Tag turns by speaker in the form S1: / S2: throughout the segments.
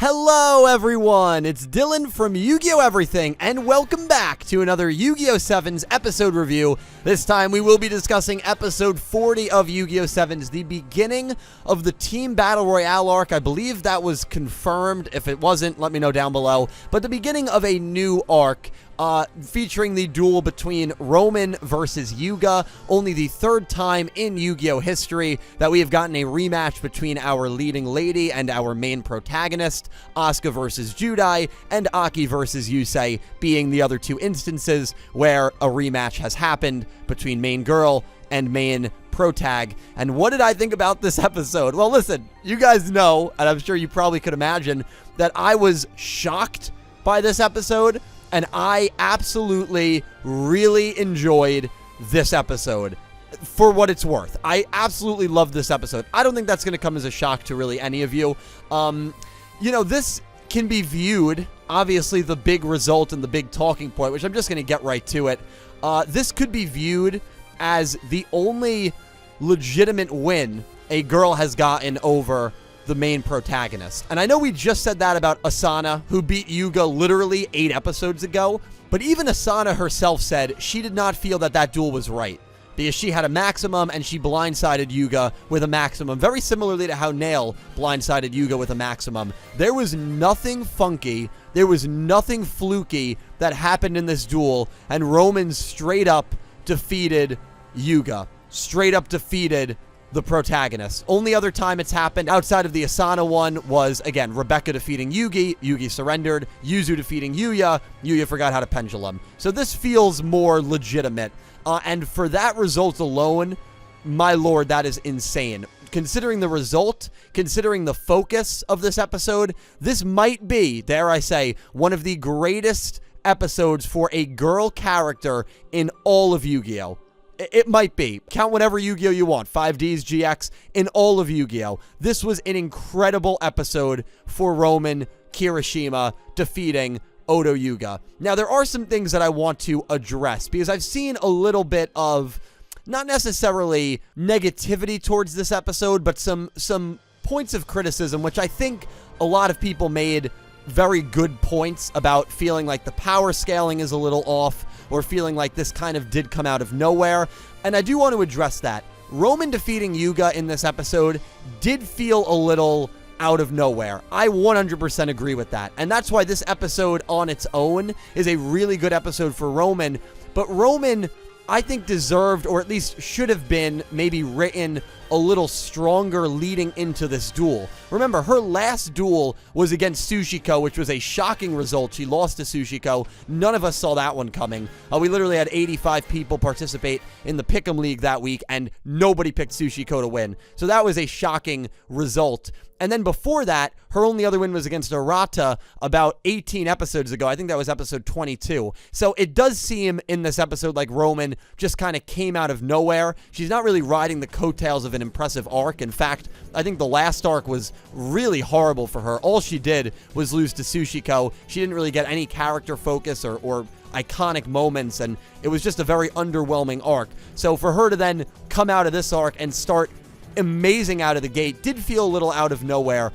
S1: Hello everyone, it's Dylan from Yugioh Everything, and welcome back to another Yu-Gi-Oh! 7's episode review. This time we will be discussing episode 40 of Yu-Gi-Oh! 7's, the beginning of the Team Battle Royale arc. I believe that was confirmed. If it wasn't, let me know down below. But the beginning of a new arc, featuring the duel between Romin versus Yuga, only the third time in Yu-Gi-Oh! History that we have gotten a rematch between our leading lady and our main protagonist, Asuka versus Judai, and Aki versus Yusei being the other two instances where a rematch has happened between main girl and main protag. And what did I think about this episode? Well, listen, you guys know, and I'm sure you probably could imagine, that I was shocked by this episode. And I absolutely really enjoyed this episode for what it's worth. I absolutely love this episode. I don't think that's going to come as a shock to really any of you. This can be viewed, obviously the big result and the big talking point, which I'm just going to get right to it. This could be viewed as the only legitimate win a girl has gotten over the main protagonist. And I know we just said that about Asana, who beat Yuga literally 8 episodes ago, but even Asana herself said she did not feel that that duel was right, because she had a maximum and she blindsided Yuga with a maximum, very similarly to how Nail blindsided Yuga with a maximum. There was nothing funky, there was nothing fluky that happened in this duel, and Romin straight up defeated Yuga, straight up defeated the protagonist. Only other time it's happened outside of the Asana one was, again, Rebecca defeating Yugi. Yugi surrendered. Yuzu defeating Yuya. Yuya forgot how to pendulum. So this feels more legitimate. And for that result alone, my lord, that is insane. Considering the result, considering the focus of this episode, this might be, dare I say, one of the greatest episodes for a girl character in all of Yu-Gi-Oh! It might be. Count whatever Yu-Gi-Oh! You want. 5Ds, GX, in all of Yu-Gi-Oh! This was an incredible episode for Romin Kirishima defeating Odo Yuga. Now, there are some things that I want to address, because I've seen a little bit of, not necessarily negativity towards this episode, but some points of criticism, which I think a lot of people made very good points about, feeling like the power scaling is a little off, or feeling like this kind of did come out of nowhere. And I do want to address that. Romin defeating Yuga in this episode did feel a little out of nowhere. I 100% agree with that. And that's why this episode on its own is a really good episode for Romin. But Romin, I think, deserved, or at least should have been, maybe written a little stronger leading into this duel. Remember, her last duel was against Tsuchiko, which was a shocking result. She lost to Tsuchiko. None of us saw that one coming. We literally had 85 people participate in the Pick'em League that week, and nobody picked Tsuchiko to win. So that was a shocking result. And then before that, her only other win was against Arata about 18 episodes ago. I think that was episode 22. So it does seem in this episode like Romin just kind of came out of nowhere. She's not really riding the coattails of an impressive arc. In fact, I think the last arc was really horrible for her. All she did was lose to Tsuchiko. She didn't really get any character focus or iconic moments, and it was just a very underwhelming arc. So for her to then come out of this arc and start amazing out of the gate did feel a little out of nowhere.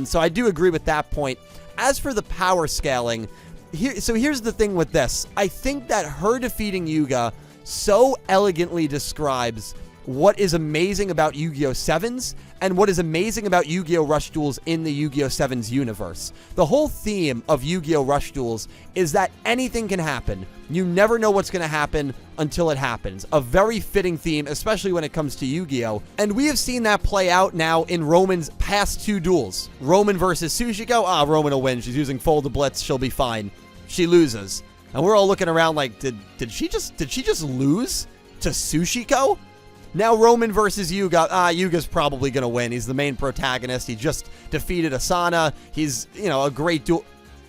S1: So I do agree with that point. As for the power scaling, here's the thing with this. I think that her defeating Yuga so elegantly describes what is amazing about Yu-Gi-Oh! 7's and what is amazing about Yu-Gi-Oh! Rush Duels in the Yu-Gi-Oh! 7's universe. The whole theme of Yu-Gi-Oh! Rush Duels is that anything can happen. You never know what's going to happen until it happens. A very fitting theme, especially when it comes to Yu-Gi-Oh! And we have seen that play out now in Romin's past 2 duels. Romin versus Tsuchiko. Romin will win. She's using Fold Blitz. She'll be fine. She loses. And we're all looking around like, did she just lose to Tsuchiko? Now Romin versus Yuga. Yuga's probably going to win. He's the main protagonist. He just defeated Asana. He's, a great duel.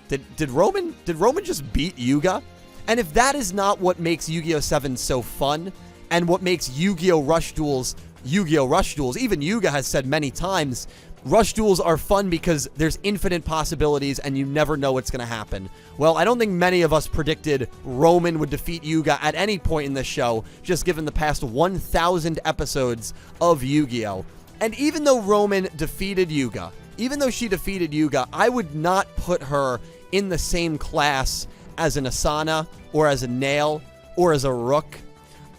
S1: Did Romin just beat Yuga? And if that is not what makes Yu-Gi-Oh! 7 so fun, and what makes Yu-Gi-Oh! Rush Duels, even Yuga has said many times, Rush Duels are fun because there's infinite possibilities and you never know what's going to happen. Well, I don't think many of us predicted Romin would defeat Yuga at any point in this show, just given the past 1,000 episodes of Yu-Gi-Oh! And even though Romin defeated Yuga, even though she defeated Yuga, I would not put her in the same class as an Asana or as a Nail or as a Rook.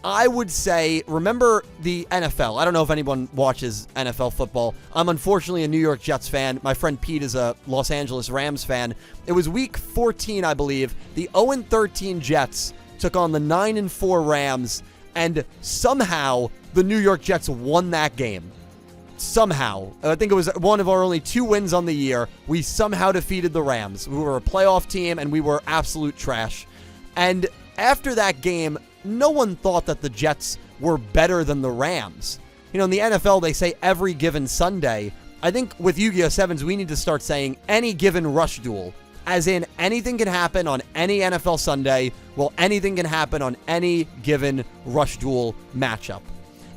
S1: I would say, remember the NFL. I don't know if anyone watches NFL football. I'm unfortunately a New York Jets fan. My friend Pete is a Los Angeles Rams fan. It was week 14, I believe. The 0-13 Jets took on the 9-4 Rams, and somehow the New York Jets won that game. Somehow. I think it was one of our only 2 wins on the year. We somehow defeated the Rams. We were a playoff team, and we were absolute trash. And after that game, no one thought that the Jets were better than the Rams. You know, in the NFL, they say every given Sunday. I think with Yu-Gi-Oh! Sevens, we need to start saying any given rush duel. As in, anything can happen on any NFL Sunday, well, anything can happen on any given rush duel matchup.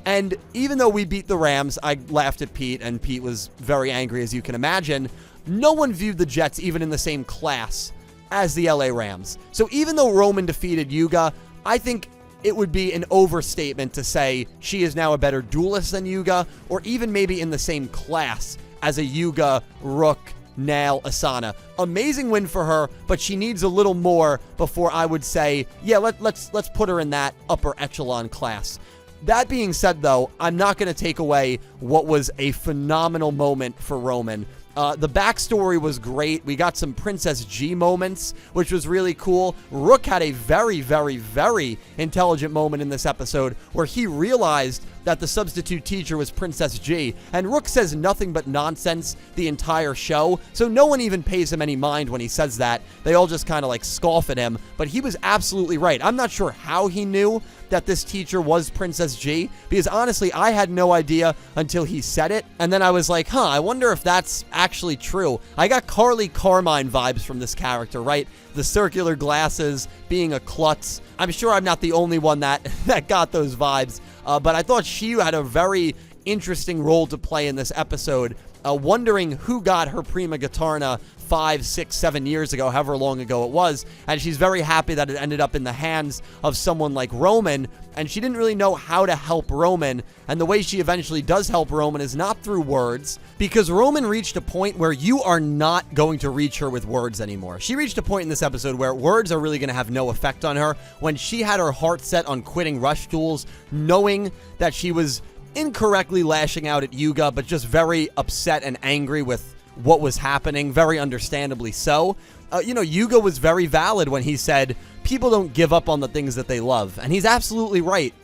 S1: And even though we beat the Rams, I laughed at Pete, and Pete was very angry, as you can imagine. No one viewed the Jets even in the same class as the LA Rams. So even though Romin defeated Yuga, I think it would be an overstatement to say she is now a better duelist than Yuga, or even maybe in the same class as a Yuga, Rook, Nail, Asana. Amazing win for her, but she needs a little more before I would say, yeah, let's put her in that upper echelon class. That being said, though, I'm not going to take away what was a phenomenal moment for Romin. The backstory was great. We got some Princess G moments, which was really cool. Rook had a very, very, very intelligent moment in this episode where he realized that the substitute teacher was Princess G, and Rook says nothing but nonsense the entire show, so no one even pays him any mind when he says that. They all just kind of like scoff at him, but he was absolutely right. I'm not sure how he knew that this teacher was Princess G, because honestly, I had no idea until he said it, and then I was like, I wonder if that's actually true. I got Carly Carmine vibes from this character, right? The circular glasses, being a klutz. I'm sure I'm not the only one that got those vibes, but I thought she had a very interesting role to play in this episode, wondering who got her prima guitarna 5, 6, 7 years ago, however long ago it was, and she's very happy that it ended up in the hands of someone like Romin, and she didn't really know how to help Romin, and the way she eventually does help Romin is not through words, because Romin reached a point where you are not going to reach her with words anymore. She reached a point in this episode where words are really going to have no effect on her. When she had her heart set on quitting rush duels, knowing that she was incorrectly lashing out at Yuga, but just very upset and angry with what was happening, very understandably so. Yuga was very valid when he said, people don't give up on the things that they love, and he's absolutely right.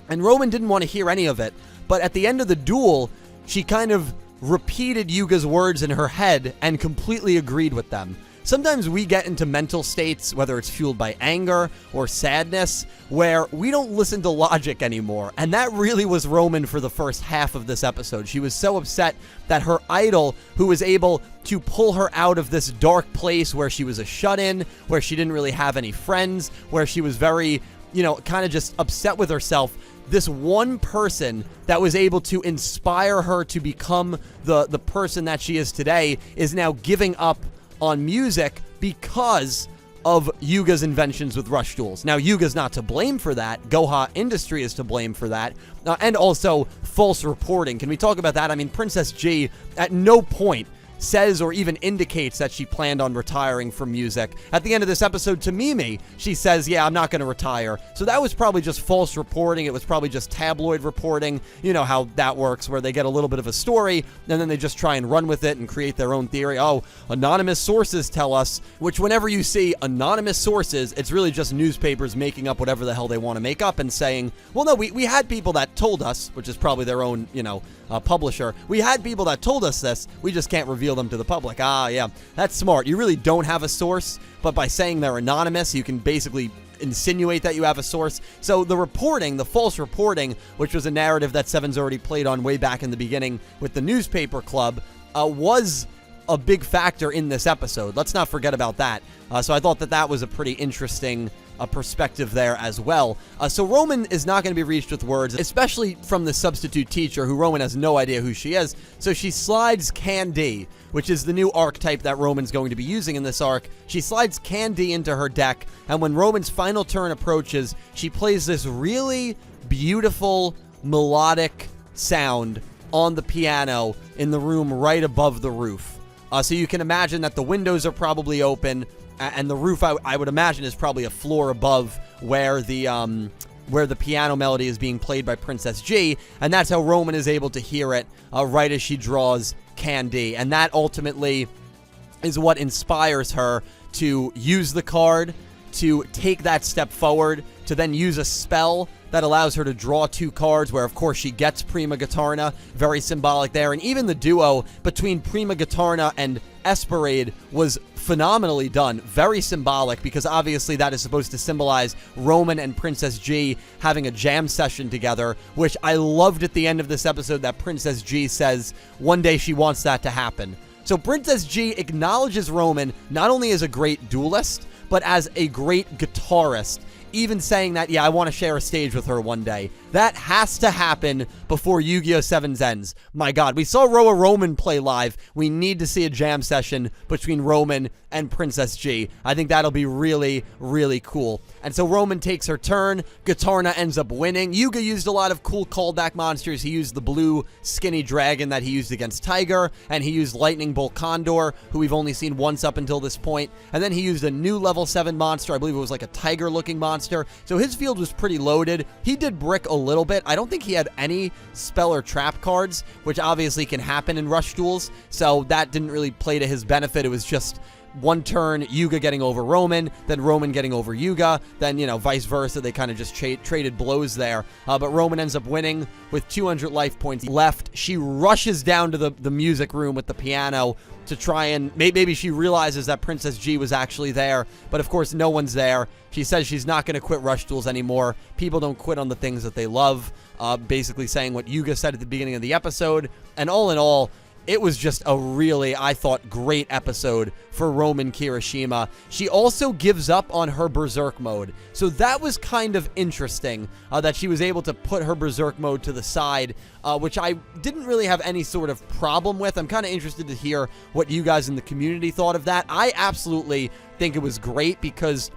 S1: And Romin didn't want to hear any of it, but at the end of the duel, she kind of repeated Yuga's words in her head and completely agreed with them. Sometimes we get into mental states, whether it's fueled by anger or sadness, where we don't listen to logic anymore. And that really was Romin for the first half of this episode. She was so upset that her idol, who was able to pull her out of this dark place where she was a shut-in, where she didn't really have any friends, where she was very, kind of just upset with herself, this one person that was able to inspire her to become the person that she is today is now giving up on music because of Yuga's inventions with rush duels. Now, Yuga's not to blame for that. Goha Industry is to blame for that. And also false reporting. Can we talk about that? I mean, Princess G at no point says or even indicates that she planned on retiring from music. At the end of this episode, to Mimi, she says, yeah, I'm not going to retire. So that was probably just false reporting. It was probably just tabloid reporting. You know how that works, where they get a little bit of a story, and then they just try and run with it and create their own theory. Oh, anonymous sources tell us, which whenever you see anonymous sources, it's really just newspapers making up whatever the hell they want to make up and saying, well, no, we had people that told us, which is probably their own, publisher. We had people that told us this. We just can't reveal them to the public. Yeah, that's smart. You really don't have a source, but by saying they're anonymous, you can basically insinuate that you have a source. So the reporting, the false reporting, which was a narrative that Sevens already played on way back in the beginning with the newspaper club, was a big factor in this episode. Let's not forget about that. So I thought that was a pretty interesting perspective there as well. So Romin is not going to be reached with words, especially from the substitute teacher, who Romin has no idea who she is. So she slides Candy, which is the new archetype that Romin's going to be using in this arc. She slides Candy into her deck, and when Romin's final turn approaches, she plays this really beautiful melodic sound on the piano in the room right above the roof. So you can imagine that the windows are probably open, and the roof, I would imagine, is probably a floor above where the piano melody is being played by Princess G, and that's how Romin is able to hear it right as she draws Candy. And that ultimately is what inspires her to use the card, to take that step forward, to then use a spell that allows her to draw 2 cards, where of course she gets Prima Gitarna, very symbolic there. And even the duo between Prima Gitarna and Esperade was phenomenally done, very symbolic, because obviously that is supposed to symbolize Romin and Princess G having a jam session together, which I loved at the end of this episode that Princess G says one day she wants that to happen. So Princess G acknowledges Romin not only as a great duelist, but as a great guitarist, even saying that, yeah, I want to share a stage with her one day. That has to happen before Yu-Gi-Oh! 7's ends. My God, we saw Roa Romin play live. We need to see a jam session between Romin and Princess G. I think that'll be really, really cool. And so Romin takes her turn. Gitarna ends up winning. Yuga used a lot of cool callback monsters. He used the blue skinny dragon that he used against Tiger, and he used Lightning Bolt Condor, who we've only seen once up until this point. And then he used a new level 7 monster. I believe it was like a tiger-looking monster. So his field was pretty loaded. He did brick a little bit. I don't think he had any spell or trap cards, which obviously can happen in rush duels. So that didn't really play to his benefit. It was just one turn, Yuga getting over Romin, then Romin getting over Yuga, then, you know, vice versa. They kind of just traded blows there. But Romin ends up winning with 200 life points left. She rushes down to the music room with the piano to try and maybe she realizes that Princess G was actually there, but of course no one's there. She says she's not going to quit rush duels anymore. People don't quit on the things that they love, basically saying what Yuga said at the beginning of the episode. And all in all, it was just a really, I thought, great episode for Romin Kirishima. She also gives up on her Berserk mode. So that was kind of interesting, that she was able to put her Berserk mode to the side, which I didn't really have any sort of problem with. I'm kind of interested to hear what you guys in the community thought of that. I absolutely think it was great, because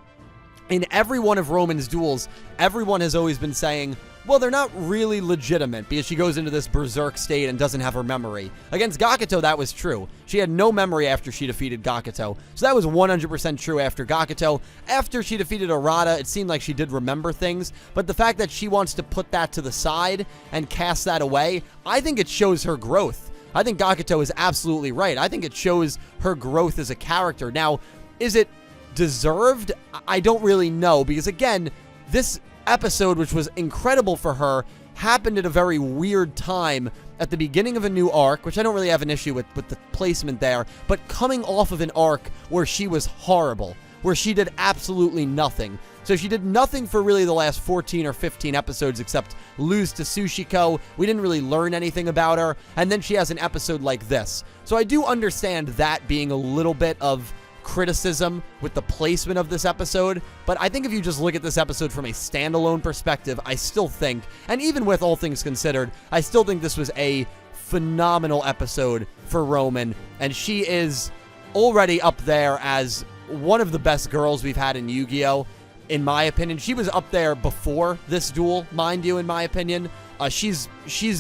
S1: in every one of Romin's duels, everyone has always been saying, well, they're not really legitimate, because she goes into this berserk state and doesn't have her memory. Against Gakuto, that was true. She had no memory after she defeated Gakuto. So that was 100% true after Gakuto. After she defeated Arata, it seemed like she did remember things. But the fact that she wants to put that to the side and cast that away, I think it shows her growth. I think Gakuto is absolutely right. I think it shows her growth as a character. Now, is it deserved? I don't really know, because again, this episode, which was incredible for her, happened at a very weird time at the beginning of a new arc, which I don't really have an issue with the placement there, but coming off of an arc where she was horrible, where she did absolutely nothing. So she did nothing for really the last 14 or 15 episodes except lose to Sushiko. We didn't really learn anything about her, and then she has an episode like this. So I do understand that being a little bit of criticism with the placement of this episode, but I think if you just look at this episode from a standalone perspective, I still think, and even with all things considered, I still think this was a phenomenal episode for Romin, and she is already up there as one of the best girls we've had in Yu-Gi-Oh! In my opinion. She was up there before this duel, mind you, in my opinion. She's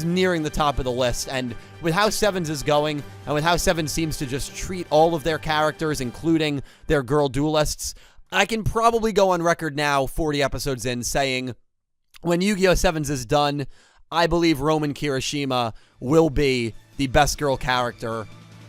S1: nearing the top of the list, and with how Sevens is going, and with how Sevens seems to just treat all of their characters, including their girl duelists, I can probably go on record now, 40 episodes in, saying when Yu-Gi-Oh! Sevens is done, I believe Romin Kirishima will be the best girl character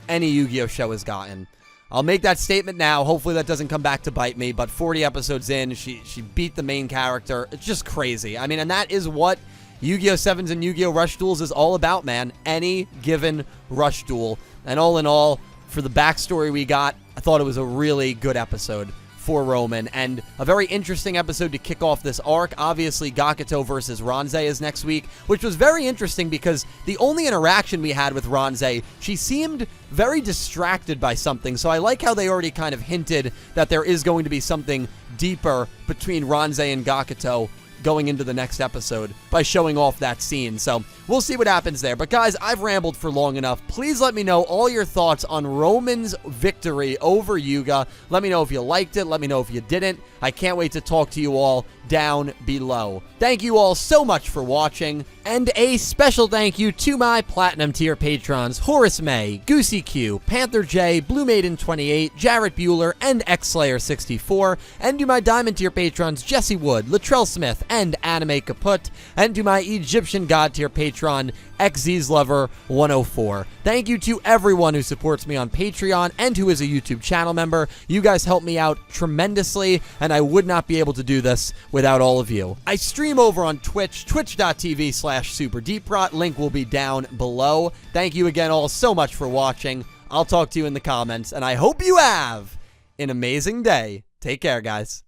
S1: any Yu-Gi-Oh! Show has gotten. I'll make that statement now. Hopefully that doesn't come back to bite me, but 40 episodes in, she beat the main character. It's just crazy. I mean, and that is what Yu-Gi-Oh! Sevens and Yu-Gi-Oh! Rush Duels is all about, man. Any given Rush Duel. And all in all, for the backstory we got, I thought it was a really good episode for Romin, and a very interesting episode to kick off this arc. Obviously, Gakuto versus Ronze is next week, which was very interesting because the only interaction we had with Ronze, she seemed very distracted by something, so I like how they already kind of hinted that there is going to be something deeper between Ronze and Gakuto going into the next episode by showing off that scene. So we'll see what happens there. But guys, I've rambled for long enough. Please let me know all your thoughts on Romin's victory over Yuga. Let me know if you liked it. Let me know if you didn't. I can't wait to talk to you all down below. Thank you all so much for watching, and a special thank you to my Platinum tier patrons, Horace Maye, Goosey Q, Panther J, Blue Maiden 28, Jarrett Buller, and X-Slayer 64, and to my Diamond tier patrons, Jesse Wood, Latrell Smith, and Anime Kaput, and to my Egyptian God tier patron, XZ's Lover 104. Thank you to everyone who supports me on Patreon and who is a YouTube channel member. You guys help me out tremendously, and I would not be able to do this without all of you. I stream over on Twitch, twitch.tv/SuperDeepRot. Link will be down below. Thank you again all so much for watching. I'll talk to you in the comments, and I hope you have an amazing day. Take care, guys.